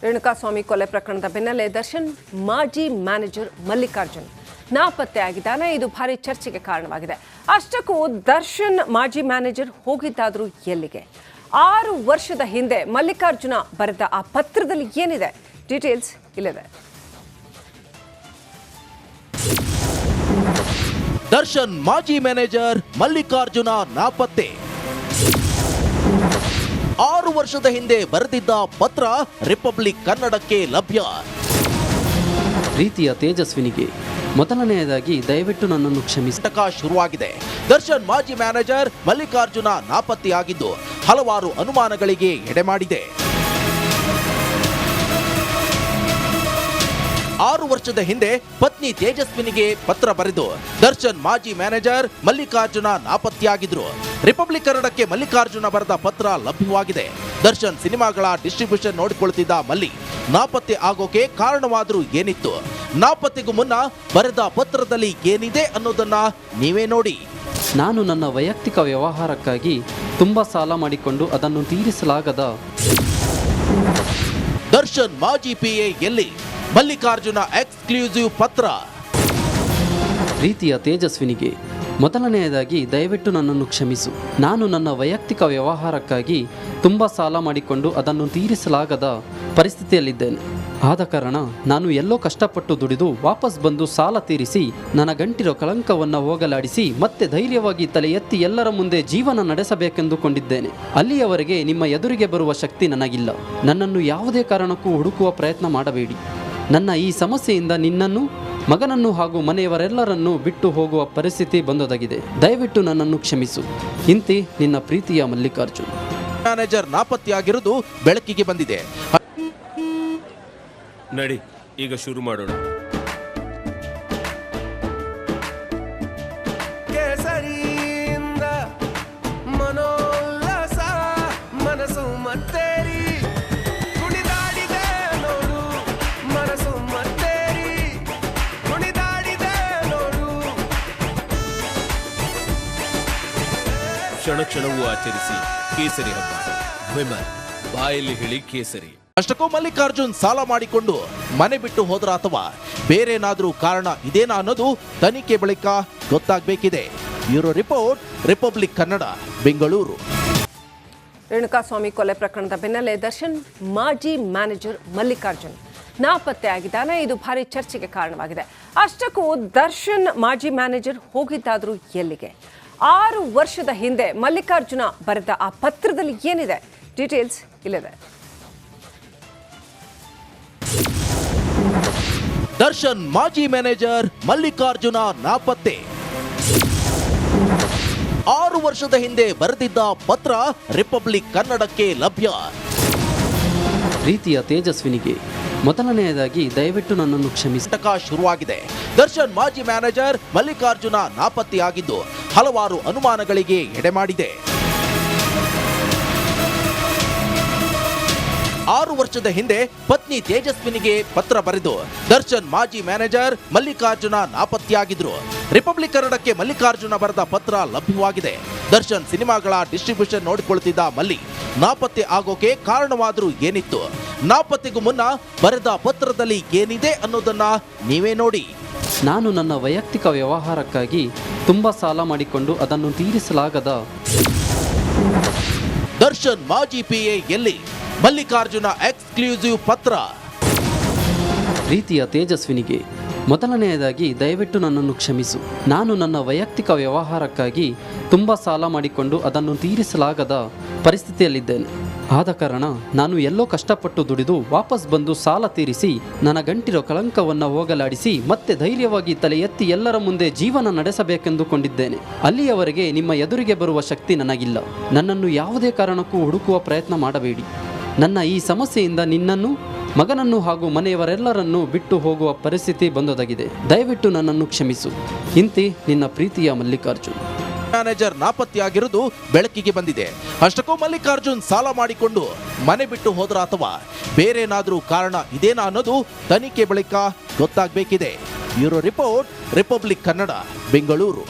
ರೇಣುಕಾಸ್ವಾಮಿ ಕೊಲೆ ಪ್ರಕರಣದ ಬೆನ್ನಲ್ಲೇ ದರ್ಶನ್ ಮಾಜಿ ಮ್ಯಾನೇಜರ್ ಮಲ್ಲಿಕಾರ್ಜುನ್ ನಾಪತ್ತೆಯಾಗಿದ್ದಾನೆ. ಇದು ಭಾರಿ ಚರ್ಚೆಗೆ ಕಾರಣವಾಗಿದೆ. ಅಷ್ಟಕ್ಕೂ ದರ್ಶನ್ ಮಾಜಿ ಮ್ಯಾನೇಜರ್ ಹೋಗಿದ್ದಾದರೂ ಎಲ್ಲಿಗೆ? 6 ವರ್ಷದ ಹಿಂದೆ ಮಲ್ಲಿಕಾರ್ಜುನ ಬರೆದ ಆ ಪತ್ರದಲ್ಲಿ ಏನಿದೆ? ಡೀಟೇಲ್ಸ್ ಇಲ್ಲಿದೆ. ದರ್ಶನ್ ಮಾಜಿ ಮ್ಯಾನೇಜರ್ ಮಲ್ಲಿಕಾರ್ಜುನ ನಾಪತ್ತೆ. 6 ವರ್ಷದ ಹಿಂದೆ ಬರೆದಿದ್ದ ಪತ್ರ ರಿಪಬ್ಲಿಕ್ ಕನ್ನಡಕ್ಕೆ ಲಭ್ಯ. ಪ್ರೀತಿಯ ತೇಜಸ್ವಿನಿಗೆ ಮೊದಲನೆಯದಾಗಿ ದಯವಿಟ್ಟು ನನ್ನನ್ನು ಕ್ಷಮಿಸಿ. ಶುರುವಾಗಿದೆ. ದರ್ಶನ್ ಮಾಜಿ ಮ್ಯಾನೇಜರ್ ಮಲ್ಲಿಕಾರ್ಜುನ ನಾಪತ್ತೆಯಾಗಿದ್ದು ಹಲವಾರು ಅನುಮಾನಗಳಿಗೆ ಎಡೆಮಾಡಿದೆ. 6 ವರ್ಷದ ಹಿಂದೆ ಪತ್ನಿ ತೇಜಸ್ವಿನಿಗೆ ಪತ್ರ ಬರೆದು ದರ್ಶನ್ ಮಾಜಿ ಮ್ಯಾನೇಜರ್ ಮಲ್ಲಿಕಾರ್ಜುನ ನಾಪತ್ತೆಯಾಗಿದ್ರು. ರಿಪಬ್ಲಿಕ್ ಕನ್ನಡಕ್ಕೆ ಮಲ್ಲಿಕಾರ್ಜುನ ಬರೆದ ಪತ್ರ ಲಭ್ಯವಾಗಿದೆ. ದರ್ಶನ್ ಸಿನಿಮಾಗಳ ಡಿಸ್ಟ್ರಿಬ್ಯೂಷನ್ ನೋಡಿಕೊಳ್ಳುತ್ತಿದ್ದ ಮಲ್ಲಿ ನಾಪತ್ತೆ ಆಗೋಕೆ ಕಾರಣವಾದರೂ ಏನಿತ್ತು? ನಾಪತ್ತೆಗೂ ಮುನ್ನ ಬರೆದ ಪತ್ರದಲ್ಲಿ ಏನಿದೆ ಅನ್ನೋದನ್ನ ನೀವೇ ನೋಡಿ. ನಾನು ನನ್ನ ವೈಯಕ್ತಿಕ ವ್ಯವಹಾರಕ್ಕಾಗಿ ತುಂಬಾ ಸಾಲ ಮಾಡಿಕೊಂಡು ಅದನ್ನು ತೀರಿಸಲಾಗದ ದರ್ಶನ್ ಮಾಜಿ ಪಿಎ ಎಲ್ಲಿ? ಮಲ್ಲಿಕಾರ್ಜುನ ಎಕ್ಸ್ಕ್ಲೂಸಿವ್ ಪತ್ರ. ಪ್ರೀತಿಯ ತೇಜಸ್ವಿನಿಗೆ ಮೊದಲನೆಯದಾಗಿ ದಯವಿಟ್ಟು ನನ್ನನ್ನು ಕ್ಷಮಿಸು. ನಾನು ನನ್ನ ವೈಯಕ್ತಿಕ ವ್ಯವಹಾರಕ್ಕಾಗಿ ತುಂಬ ಸಾಲ ಮಾಡಿಕೊಂಡು ಅದನ್ನು ತೀರಿಸಲಾಗದ ಪರಿಸ್ಥಿತಿಯಲ್ಲಿದ್ದೇನೆ. ಆದ ಕಾರಣ ನಾನು ಎಲ್ಲೋ ಕಷ್ಟಪಟ್ಟು ದುಡಿದು ವಾಪಸ್ ಬಂದು ಸಾಲ ತೀರಿಸಿ ನನ್ನ ಗಂಟಿರೋ ಕಳಂಕವನ್ನು ಹೋಗಲಾಡಿಸಿ ಮತ್ತೆ ಧೈರ್ಯವಾಗಿ ತಲೆ ಎತ್ತಿ ಎಲ್ಲರ ಮುಂದೆ ಜೀವನ ನಡೆಸಬೇಕೆಂದುಕೊಂಡಿದ್ದೇನೆ. ಅಲ್ಲಿಯವರೆಗೆ ನಿಮ್ಮ ಎದುರಿಗೆ ಬರುವ ಶಕ್ತಿ ನನಗಿಲ್ಲ. ನನ್ನನ್ನು ಯಾವುದೇ ಕಾರಣಕ್ಕೂ ಹುಡುಕುವ ಪ್ರಯತ್ನ ಮಾಡಬೇಡಿ. ನನ್ನ ಈ ಸಮಸ್ಯೆಯಿಂದ ನಿನ್ನನ್ನು, ಮಗನನ್ನು ಹಾಗೂ ಮನೆಯವರೆಲ್ಲರನ್ನೂ ಬಿಟ್ಟು ಹೋಗುವ ಪರಿಸ್ಥಿತಿ ಬಂದೊದಗಿದೆ. ದಯವಿಟ್ಟು ನನ್ನನ್ನು ಕ್ಷಮಿಸು. ಇಂತಿ ನಿನ್ನ ಪ್ರೀತಿಯ ಮಲ್ಲಿಕಾರ್ಜುನ್. ಮ್ಯಾನೇಜರ್ ನಾಪತ್ತೆಯಾಗಿರುವುದು ಬೆಳಕಿಗೆ ಬಂದಿದೆ. ನಡಿ, ಈಗ ಶುರು ಮಾಡೋಣ. ಕೇಸರಿಯಿಂದ ಮನೋಲ್ಲಾಸ ಮನಸ್ಸು ಮತ್ತೇರಿ ಕುಣಿದಾಡಿದೆ ನೋಡು, ಮನಸ್ಸು ಮತ್ತೇರಿ ಕುಣಿದಾಡಿದೆ ನೋಡು. ಕ್ಷಣ ಕ್ಷಣವೂ ಆಚರಿಸಿ ಕೇಸರಿ ಹಬ್ಬ. ವಿಮಲ್ ಬಾಯಲ್ಲಿ ಹೇಳಿ ಕೇಸರಿ. ಅಷ್ಟಕ್ಕೂ ಮಲ್ಲಿಕಾರ್ಜುನ್ ಸಾಲ ಮಾಡಿಕೊಂಡು ಮನೆ ಬಿಟ್ಟು ಹೋದ್ರ ಅಥವಾ ಬೇರೇನಾದ್ರೂ ಕಾರಣ ಇದೇನಾ ಅನ್ನೋದು ತನಿಖೆ ಬಳಿಕ ಗೊತ್ತಾಗಬೇಕಿದೆ. Bureau report, Republic Kannada, Bengaluru. Renukaswamy ಕೊಲೆ ಪ್ರಕರಣದ ಬೆನ್ನಲ್ಲೇ ದರ್ಶನ್ ಮಾಜಿ ಮ್ಯಾನೇಜರ್ ಮಲ್ಲಿಕಾರ್ಜುನ್ ನಾಪತ್ತೆಯಾಗಿದ್ದಾನೆ. ಇದು ಭಾರಿ ಚರ್ಚೆಗೆ ಕಾರಣವಾಗಿದೆ. ಅಷ್ಟಕ್ಕೂ ದರ್ಶನ್ ಮಾಜಿ ಮ್ಯಾನೇಜರ್ ಹೋಗಿದ್ದಾದರೂ ಎಲ್ಲಿಗೆ? 6 ವರ್ಷದ ಹಿಂದೆ ಮಲ್ಲಿಕಾರ್ಜುನ ಬರೆದ ಆ ಪತ್ರದಲ್ಲಿ ಏನಿದೆ? ಡೀಟೇಲ್ಸ್ ಇಲ್ಲಿದೆ. ದರ್ಶನ್ ಮಾಜಿ ಮ್ಯಾನೇಜರ್ ಮಲ್ಲಿಕಾರ್ಜುನ ನಾಪತ್ತೆ. 6 ವರ್ಷದ ಹಿಂದೆ ಬರೆದಿದ್ದ ಪತ್ರ ರಿಪಬ್ಲಿಕ್ ಕನ್ನಡಕ್ಕೆ ಲಭ್ಯ. ಪ್ರೀತಿಯ ತೇಜಸ್ವಿನಿಗೆ ಮೊದಲನೆಯದಾಗಿ ದಯವಿಟ್ಟು ನನ್ನನ್ನು ಕ್ಷಮಿಸಿ. ಶುರುವಾಗಿದೆ. ದರ್ಶನ್ ಮಾಜಿ ಮ್ಯಾನೇಜರ್ ಮಲ್ಲಿಕಾರ್ಜುನ ನಾಪತ್ತೆಯಾಗಿದ್ದು ಹಲವಾರು ಅನುಮಾನಗಳಿಗೆ ಎಡೆಮಾಡಿದೆ. 6 ವರ್ಷದ ಹಿಂದೆ ಪತ್ನಿ ತೇಜಸ್ವಿನಿಗೆ ಪತ್ರ ಬರೆದು ದರ್ಶನ್ ಮಾಜಿ ಮ್ಯಾನೇಜರ್ ಮಲ್ಲಿಕಾರ್ಜುನ ನಾಪತ್ತೆಯಾಗಿದ್ರು. ರಿಪಬ್ಲಿಕ್ ಕನ್ನಡಕ್ಕೆ ಮಲ್ಲಿಕಾರ್ಜುನ ಬರೆದ ಪತ್ರ ಲಭ್ಯವಾಗಿದೆ. ದರ್ಶನ್ ಸಿನಿಮಾಗಳ ಡಿಸ್ಟ್ರಿಬ್ಯೂಷನ್ ನೋಡಿಕೊಳ್ಳುತ್ತಿದ್ದ ಮಲ್ಲಿ ನಾಪತ್ತೆ ಆಗೋಕೆ ಕಾರಣವಾದರೂ ಏನಿತ್ತು? ನಾಪತ್ತೆಗೂ ಮುನ್ನ ಬರೆದ ಪತ್ರದಲ್ಲಿ ಏನಿದೆ ಅನ್ನೋದನ್ನ ನೀವೇ ನೋಡಿ. ನಾನು ನನ್ನ ವೈಯಕ್ತಿಕ ವ್ಯವಹಾರಕ್ಕಾಗಿ ತುಂಬ ಸಾಲ ಮಾಡಿಕೊಂಡು ಅದನ್ನು ತೀರಿಸಲಾಗದ ದರ್ಶನ್ ಮಾಜಿ ಪಿಎ ಎಲ್ಲಿ? ಮಲ್ಲಿಕಾರ್ಜುನ ಎಕ್ಸ್ಕ್ಲೂಸಿವ್ ಪತ್ರ. ಪ್ರೀತಿಯ ತೇಜಸ್ವಿನಿಗೆ ಮೊದಲನೆಯದಾಗಿ ದಯವಿಟ್ಟು ನನ್ನನ್ನು ಕ್ಷಮಿಸು. ನಾನು ನನ್ನ ವೈಯಕ್ತಿಕ ವ್ಯವಹಾರಕ್ಕಾಗಿ ತುಂಬ ಸಾಲ ಮಾಡಿಕೊಂಡು ಅದನ್ನು ತೀರಿಸಲಾಗದ ಪರಿಸ್ಥಿತಿಯಲ್ಲಿದ್ದೇನೆ. ಆದ ಕಾರಣ ನಾನು ಎಲ್ಲೋ ಕಷ್ಟಪಟ್ಟು ದುಡಿದು ವಾಪಸ್ ಬಂದು ಸಾಲ ತೀರಿಸಿ ನನ್ನ ಗಂಟಿರೋ ಕಳಂಕವನ್ನು ಹೋಗಲಾಡಿಸಿ ಮತ್ತೆ ಧೈರ್ಯವಾಗಿ ತಲೆ ಎತ್ತಿ ಎಲ್ಲರ ಮುಂದೆ ಜೀವನ ನಡೆಸಬೇಕೆಂದುಕೊಂಡಿದ್ದೇನೆ. ಅಲ್ಲಿಯವರೆಗೆ ನಿಮ್ಮ ಎದುರಿಗೆ ಬರುವ ಶಕ್ತಿ ನನಗಿಲ್ಲ. ನನ್ನನ್ನು ಯಾವುದೇ ಕಾರಣಕ್ಕೂ ಹುಡುಕುವ ಪ್ರಯತ್ನ ಮಾಡಬೇಡಿ. ನನ್ನ ಈ ಸಮಸ್ಯೆಯಿಂದ ನಿನ್ನನ್ನು, ಮಗನನ್ನು ಹಾಗೂ ಮನೆಯವರೆಲ್ಲರನ್ನೂ ಬಿಟ್ಟು ಹೋಗುವ ಪರಿಸ್ಥಿತಿ ಬಂದೊದಗಿದೆ. ದಯವಿಟ್ಟು ನನ್ನನ್ನು ಕ್ಷಮಿಸು. ಇಂತಿ ನಿನ್ನ ಪ್ರೀತಿಯ ಮಲ್ಲಿಕಾರ್ಜುನ್. ಮ್ಯಾನೇಜರ್ ನಾಪತ್ತೆಯಾಗಿರುವುದು ಬೆಳಕಿಗೆ ಬಂದಿದೆ. ಅಷ್ಟಕ್ಕೂ ಮಲ್ಲಿಕಾರ್ಜುನ್ ಸಾಲ ಮಾಡಿಕೊಂಡು ಮನೆ ಬಿಟ್ಟು ಹೋದ್ರ ಅಥವಾ ಬೇರೇನಾದ್ರೂ ಕಾರಣ ಇದೇನಾ ಅನ್ನೋದು ತನಿಖೆ ಬಳಿಕ ಗೊತ್ತಾಗಬೇಕಿದೆ. Bureau report, Republic Kannada, Bengaluru.